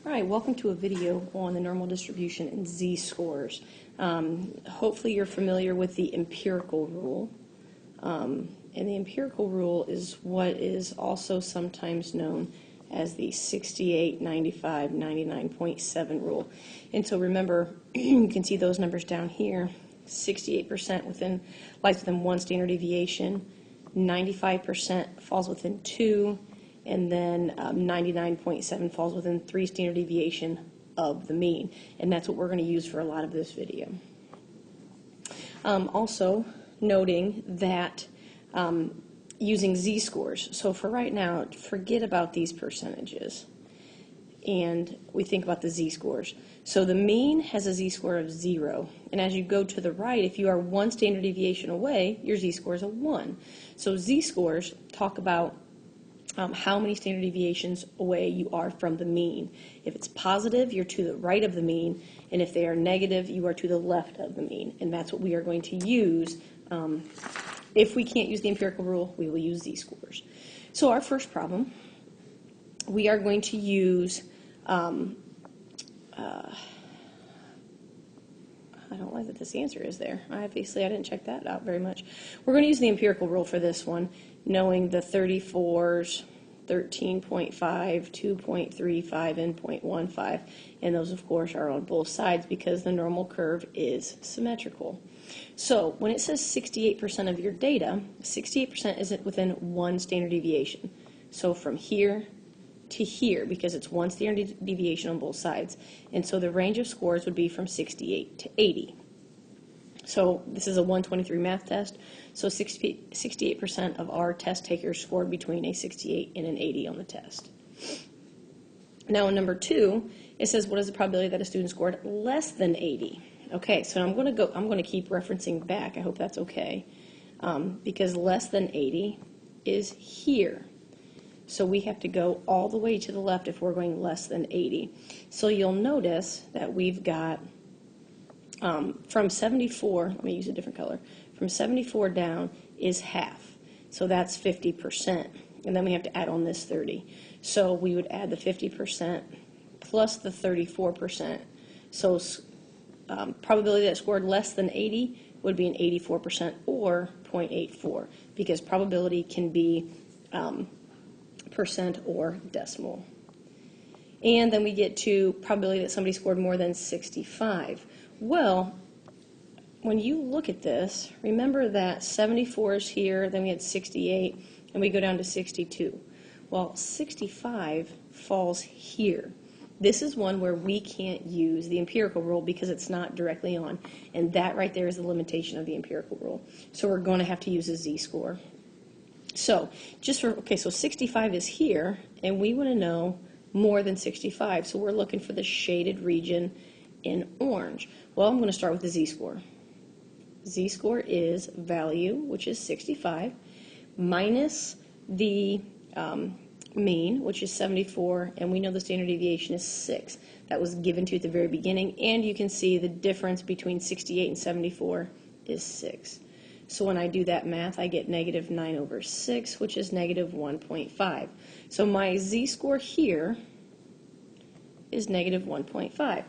All right, welcome to a video on the normal distribution and z-scores. Hopefully you're familiar with the empirical rule. And the empirical rule is what is also sometimes known as the 68, 95, 99.7 rule. And so remember, you can see those numbers down here. 68% lies within one standard deviation, 95% falls within two, and then 99.7 falls within 3 standard deviation of the mean. And that's what we're going to use for a lot of this video. Also noting that using z-scores. So for right now, forget about these percentages. And we think about the z-scores. So the mean has a z-score of 0. And as you go to the right, if you are 1 standard deviation away, your z-score is a 1. So z-scores talk about how many standard deviations away you are from the mean. If it's positive, you're to the right of the mean, and if they are negative, you are to the left of the mean. And that's what we are going to use. If we can't use the empirical rule, we will use z-scores. So our first problem, we are going to use, I don't like that this answer is there. Obviously, I didn't check that out very much. We're going to use the empirical rule for this one, knowing the 34s, 13.5, 2.35, and 0.15. And those, of course, are on both sides because the normal curve is symmetrical. So when it says 68% of your data, 68% is within 1 standard deviation. So from here to here, because it's 1 standard deviation on both sides. And so the range of scores would be from 68 to 80. So this is a 123 math test. So 68% of our test takers scored between a 68 and an 80 on the test. Now in number 2, it says what is the probability that a student scored less than 80? Okay, so I'm going to keep referencing back. I hope that's okay, because less than 80 is here. So we have to go all the way to the left if we're going less than 80. So you'll notice that we've got from 74, let me use a different color, from 74 down is half. So that's 50%. And then we have to add on this 30. So we would add the 50% plus the 34%. So probability that scored less than 80 would be an 84% or 0.84, because probability can be percent or decimal. And then we get to probability that somebody scored more than 65. Well, when you look at this, remember that 74 is here, then we had 68, and we go down to 62. Well, 65 falls here. This is one where we can't use the empirical rule because it's not directly on, and that right there is the limitation of the empirical rule. So we're going to have to use a z-score. So so 65 is here, and we want to know more than 65, so we're looking for the shaded region in orange. Well, I'm going to start with the z-score. Z-score is value, which is 65, minus the mean, which is 74, and we know the standard deviation is 6. That was given to you at the very beginning, and you can see the difference between 68 and 74 is 6. So when I do that math, I get negative 9 over 6, which is negative 1.5. So my z-score here is negative 1.5.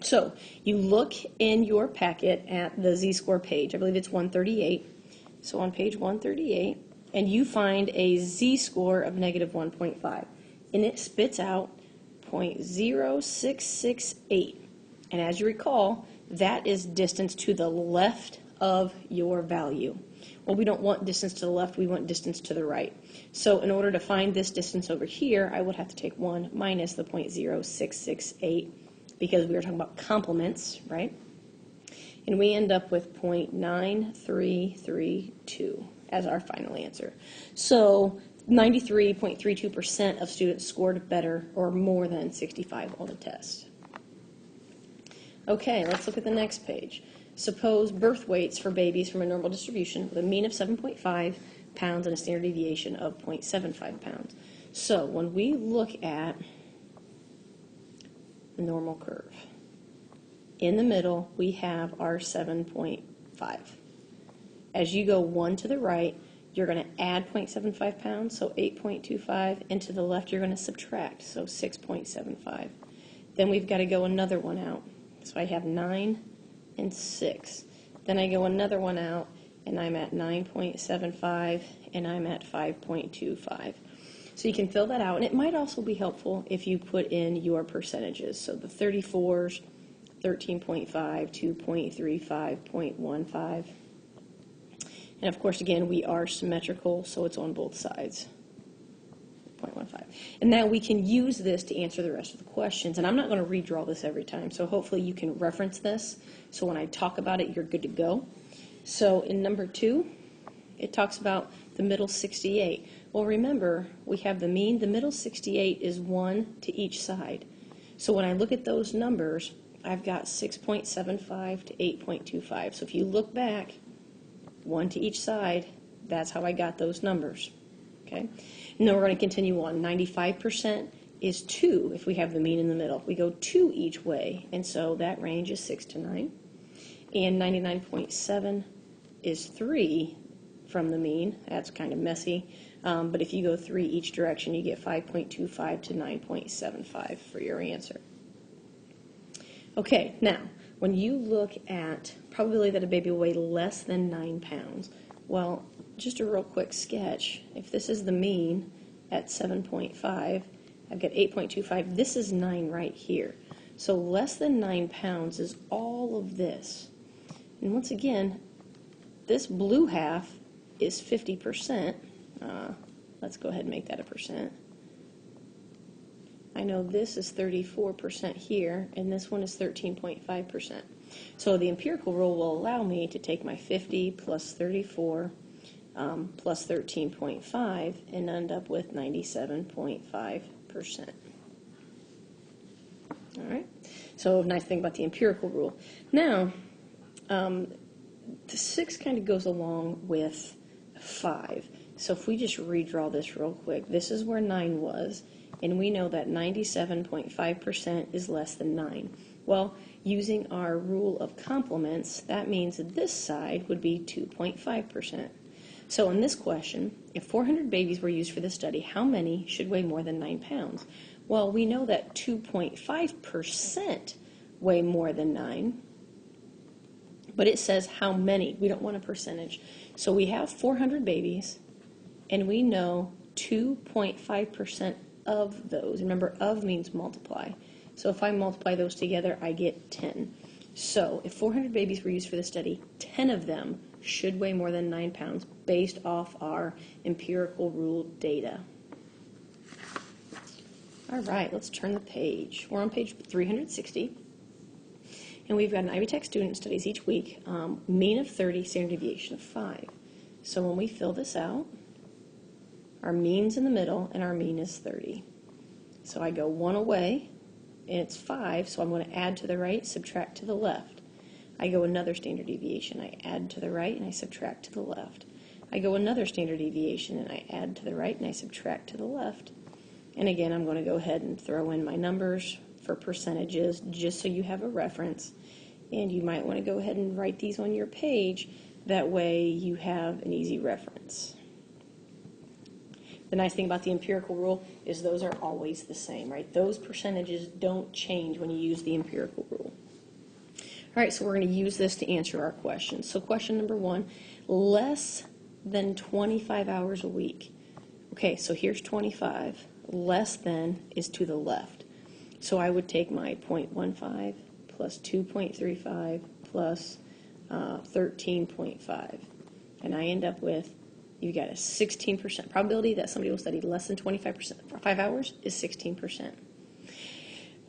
So you look in your packet at the z-score page. I believe it's 138. So on page 138, and you find a z-score of negative 1.5. And it spits out 0.0668. And as you recall, that is distance to the left of your value. Well, we don't want distance to the left, we want distance to the right. So in order to find this distance over here, I would have to take 1 minus the 0.0668, because we were talking about complements, right? And we end up with 0.9332 as our final answer. So 93.32% of students scored better or more than 65 on the test. Okay, let's look at the next page. Suppose birth weights for babies from a normal distribution with a mean of 7.5 pounds and a standard deviation of 0.75 pounds. So when we look at the normal curve, in the middle we have our 7.5. As you go 1 to the right, you're going to add 0.75 pounds, so 8.25, and to the left you're going to subtract, so 6.75. Then we've got to go another one out. So I have 9 and 6. Then I go another one out, and I'm at 9.75, and I'm at 5.25. So you can fill that out, and it might also be helpful if you put in your percentages. So the 34s, 13.5, 2.35, 0.15. And of course, again, we are symmetrical, so it's on both sides. 0.15. And now we can use this to answer the rest of the questions. And I'm not going to redraw this every time, so hopefully you can reference this. So when I talk about it, you're good to go. So in number 2, it talks about the middle 68. Well, remember, we have the mean. The middle 68 is 1 to each side. So when I look at those numbers, I've got 6.75 to 8.25. So if you look back, 1 to each side, that's how I got those numbers. Okay? And then we're going to continue on. 95% is 2 if we have the mean in the middle. We go 2 each way, and so that range is 6 to 9. And 99.7 is 3 from the mean. That's kind of messy. But if you go 3 each direction, you get 5.25 to 9.75 for your answer. Okay, now, when you look at probability that a baby will weigh less than 9 pounds, well, just a real quick sketch. If this is the mean at 7.5, I've got 8.25. This is 9 right here. So less than 9 pounds is all of this. And once again, this blue half is 50%. Let's go ahead and make that a percent. I know this is 34% here, and this one is 13.5%. So the empirical rule will allow me to take my 50 plus 34 plus 13.5 and end up with 97.5%. All right. So nice thing about the empirical rule. Now, the 6 kind of goes along with 5. So if we just redraw this real quick, this is where 9 was, and we know that 97.5% is less than 9. Well, using our rule of complements, that means that this side would be 2.5%. So in this question, if 400 babies were used for this study, how many should weigh more than 9 pounds? Well, we know that 2.5% weigh more than 9, but it says how many. We don't want a percentage. So we have 400 babies, and we know 2.5% of those. Remember, of means multiply. So if I multiply those together, I get 10. So if 400 babies were used for the study, 10 of them should weigh more than 9 pounds based off our empirical rule data. All right, let's turn the page. We're on page 360. And we've got an Ivy Tech student studies each week, mean of 30, standard deviation of 5. So when we fill this out, our mean's in the middle, and our mean is 30. So I go 1 away, and it's 5, so I'm going to add to the right, subtract to the left. I go another standard deviation. I add to the right, and I subtract to the left. I go another standard deviation, and I add to the right, and I subtract to the left. And again, I'm going to go ahead and throw in my numbers for percentages just so you have a reference. And you might want to go ahead and write these on your page. That way you have an easy reference. The nice thing about the empirical rule is those are always the same, right? Those percentages don't change when you use the empirical rule. All right, so we're going to use this to answer our questions. So question number 1, less than 25 hours a week. Okay, so here's 25. Less than is to the left. So I would take my 0.15 plus 2.35 plus 13.5. And I end up with, you got a 16% probability that somebody will study less than 25% for 5 hours is 16%.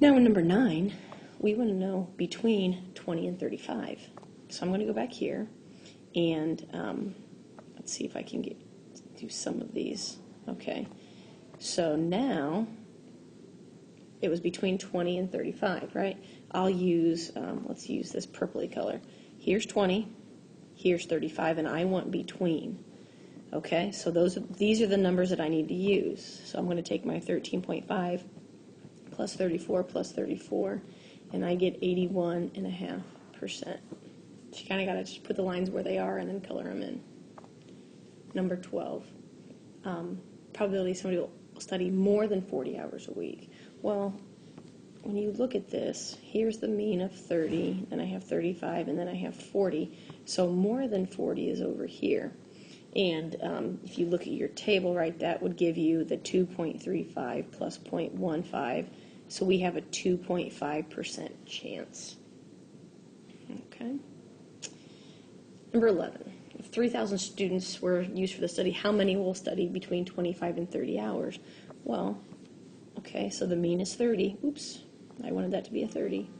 Now in number 9, we want to know between 20 and 35. So I'm going to go back here and let's see if I can do some of these. Okay. So now it was between 20 and 35, right? I'll use, let's use this purpley color. Here's 20, here's 35, and I want between. Okay, so these are the numbers that I need to use. So I'm going to take my 13.5 plus 34 plus 34, and I get 81.5%. So you kind of got to just put the lines where they are and then color them in. number 12. Probability somebody will study more than 40 hours a week. Well, when you look at this, here's the mean of 30, then I have 35, and then I have 40. So more than 40 is over here. And if you look at your table, right, that would give you the 2.35 plus 0.15. So we have a 2.5% chance. Okay. Number 11. If 3,000 students were used for the study, how many will study between 25 and 30 hours? Well, okay, so the mean is 30. Oops, I wanted that to be a 30.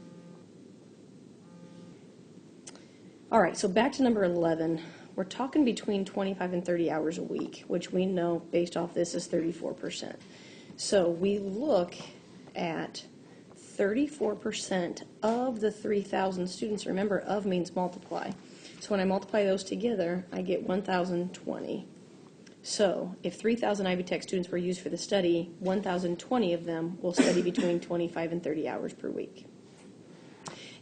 All right, so back to number 11. We're talking between 25 and 30 hours a week, which we know based off this is 34%. So we look at 34% of the 3,000 students. Remember, of means multiply. So when I multiply those together, I get 1,020. So if 3,000 Ivy Tech students were used for the study, 1,020 of them will study between 25 and 30 hours per week.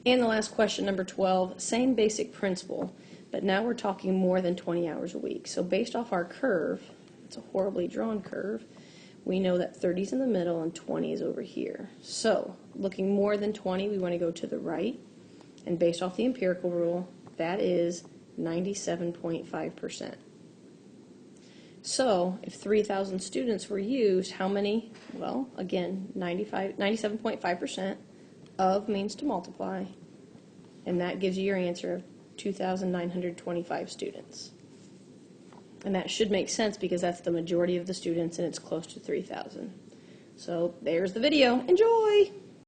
And the last question, number 12, same basic principle, but now we're talking more than 20 hours a week. So based off our curve, it's a horribly drawn curve, we know that 30 is in the middle and 20 is over here. So looking more than 20, we want to go to the right. And based off the empirical rule, that is 97.5%. So if 3,000 students were used, how many? Well, again, 97.5% of means to multiply. And that gives you your answer of 2,925 students. And that should make sense because that's the majority of the students and it's close to 3,000. So there's the video. Enjoy!